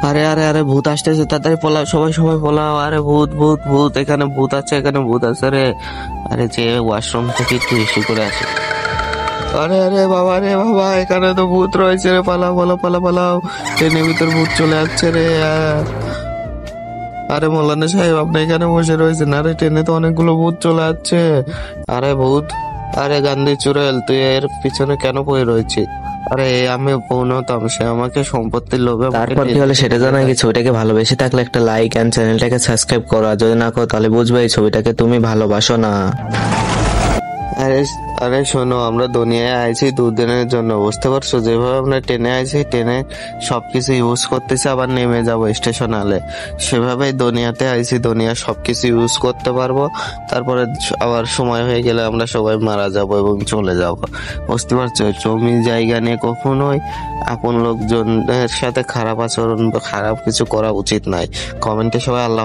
আরে আরে আরে ভূত আসতেছে, তাড়াতাড়ি পলাও, সবাই সবাই পলাও। আরে ভূত ভূত ভূত, এখানে ভূত আছে, এখানে ভূত আছে রে। আরে যে ওয়াশরুম থেকে একটু ইস্যু করে আসে। আরে আরে বাবা রে বাবা, এখানে তো ভূত রয়েছে রে, পালাও পালাও পালাও পালাও, ট্রেনের ভিতর ভূত চলে যাচ্ছে রে। আরে মৌলানা সাহেব, আপনি এখানে বসে রয়েছেন? আরে ট্রেনে তো অনেকগুলো ভূত চলে যাচ্ছে। আরে ভূত, আরে গান্ধী চুড়েল, তুই এর পিছনে কেন পড়ে রয়েছিস? আরে আমি পৌনতাম, সে আমাকে সম্পত্তির লোভে আমাকে তারপর কি টেনে হলো সেটা নিয়ে জানা যায়। কি? ছবিটাকে ভালোবেসে থাকলে একটা লাইক এন্ড চ্যানেলটাকে সাবস্ক্রাইব করো, আর যদি না করো তাহলে বুঝবে এই ছবিটাকে তুমি ভালোবাসো না। আরে আরে শোনো, আমরা দুনিয়ায় আইছি দুদিনের জন্য, বুঝতে পারছো? যেভাবে আমরা ট্রেনে আইছি, ট্রেনে সবকিছু ইউজ করতেছি, আবার নেমে যাবো স্টেশন হলে, সেভাবেই দুনিয়াতে আইছি, দুনিয়া সবকিছু ইউজ করতে পারবো। তারপরে আবার সময় হয়ে গেলে আমরা সবাই মারা যাব এবং চলে যাব, বুঝতে পারছো? জমি জায়গা নিয়ে কখনোই আপন লোকজনের সাথে খারাপ আচরণ বা খারাপ কিছু করা উচিত নয়। কমেন্টে সবাই আল্লাহ